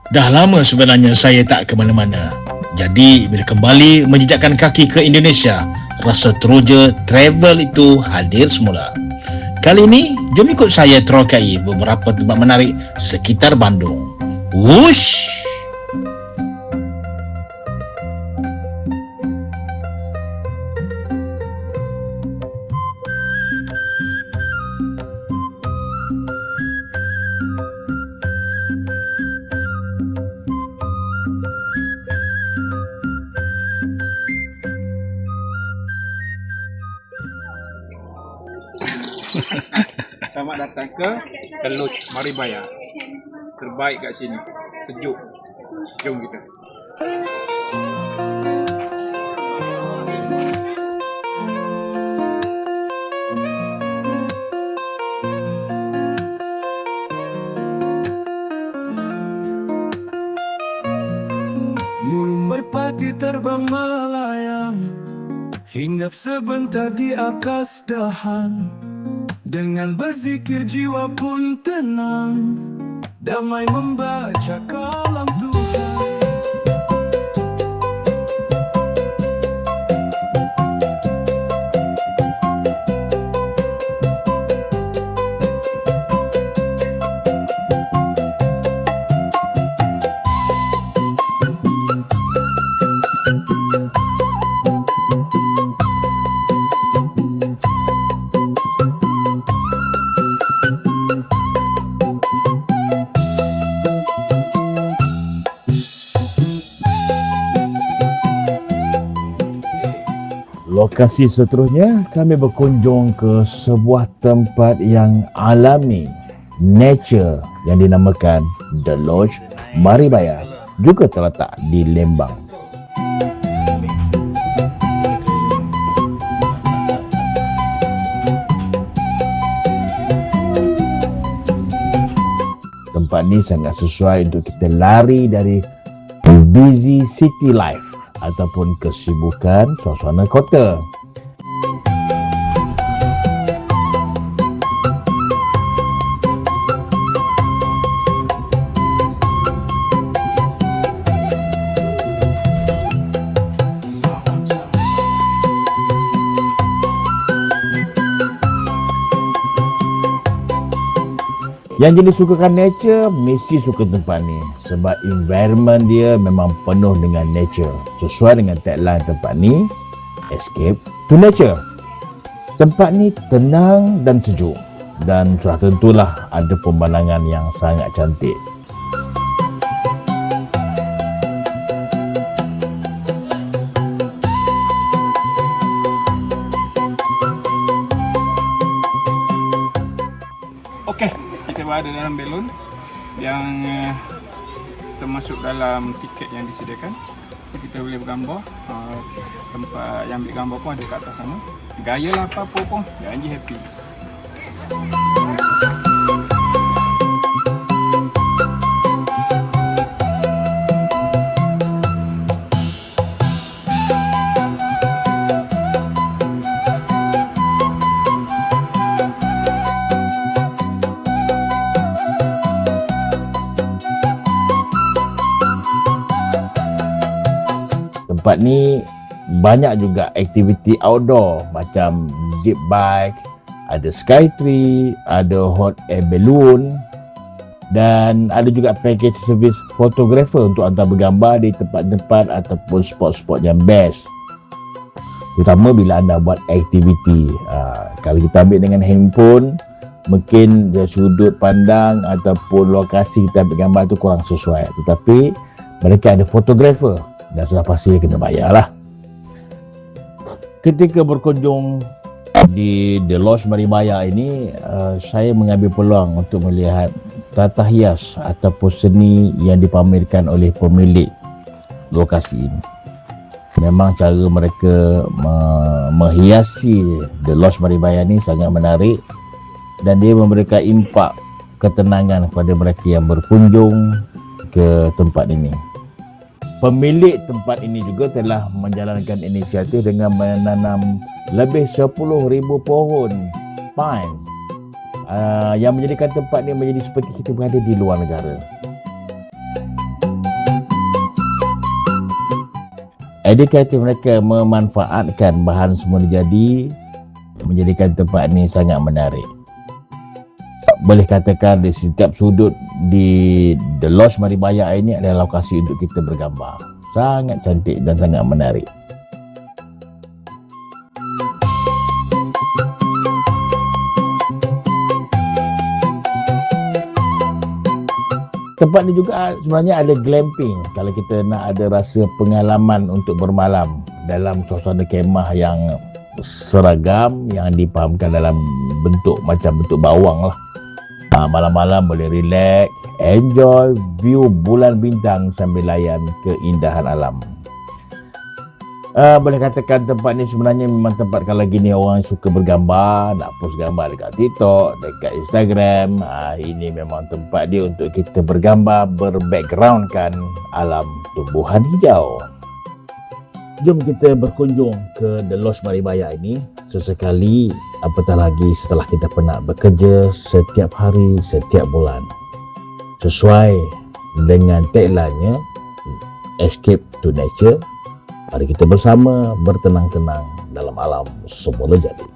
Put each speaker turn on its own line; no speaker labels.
Dah lama sebenarnya saya tak ke mana-mana. Jadi bila kembali menjejakkan kaki ke Indonesia, rasa teruja travel itu hadir semula. Kali ini, jom ikut saya terokai beberapa tempat menarik sekitar Bandung. Wush!
Selamat datang ke The Lodge Maribaya. Terbaik kat sini. Sejuk. Jom kita.
Burung merpati terbang melayang, hinggap sebentar di atas dahan. Dengan berzikir jiwa pun tenang, damai membaca kalam Tuhan.
Lokasi seterusnya, kami berkunjung ke sebuah tempat yang alami, nature, yang dinamakan The Lodge Maribaya, juga terletak di Lembang. Tempat ni sangat sesuai untuk kita lari dari busy city life ataupun kesibukan suasana kota. Yang jenis sukakan nature, mesti suka tempat ni. Sebab environment dia memang penuh dengan nature. Sesuai dengan tagline tempat ni, Escape to Nature. Tempat ni tenang dan sejuk. Dan sudah tentulah ada pemandangan yang sangat cantik.
Okey, kita berada dalam balon yang termasuk dalam tiket yang disediakan. So, kita boleh bergambar. Tempat yang ambil gambar pun ada kat atas sana. Gaya lah apa-apa pun, janji happy.
Tempat ni banyak juga aktiviti outdoor macam zip bike, ada sky tree, ada hot air balloon dan ada juga package servis fotografer untuk hantar bergambar di tempat-tempat ataupun spot-spot yang best. Terutama bila anda buat aktiviti. Kalau kita ambil dengan handphone, mungkin dari sudut pandang ataupun lokasi kita ambil gambar tu kurang sesuai. Tetapi mereka ada fotografer dan sudah pasti kena bayar lah. Ketika berkunjung di The Lodge Maribaya ini, saya mengambil peluang untuk melihat tata hias ataupun seni yang dipamerkan oleh pemilik lokasi ini. Memang cara mereka menghiasi The Lodge Maribaya ini sangat menarik dan dia memberikan impak ketenangan kepada mereka yang berkunjung ke tempat ini. Pemilik tempat ini juga telah menjalankan inisiatif dengan menanam lebih 10,000 pohon pine yang menjadikan tempat ini menjadi seperti kita berada di luar negara. edukatif mereka memanfaatkan bahan semula jadi menjadikan tempat ini sangat menarik. Boleh katakan di setiap sudut di The Lodge Maribaya ini adalah lokasi untuk kita bergambar. Sangat cantik dan sangat menarik. Tempat ni juga sebenarnya ada glamping kalau kita nak ada rasa pengalaman untuk bermalam dalam suasana kemah yang seragam yang dipahamkan dalam bentuk macam bentuk bawang lah. Malam-malam boleh relax, enjoy view bulan bintang sambil layan keindahan alam. Boleh katakan tempat ni sebenarnya memang tempat kalau gini orang suka bergambar, nak post gambar dekat TikTok, dekat Instagram. Ini memang tempat dia untuk kita bergambar, berbackgroundkan alam tumbuhan hijau. Jom kita berkunjung ke The Lodge Maribaya ini sesekali, apatah lagi setelah kita penat bekerja setiap hari, setiap bulan. Sesuai dengan tagline-nya, Escape to Nature. Mari kita bersama bertenang-tenang dalam alam semula jadi.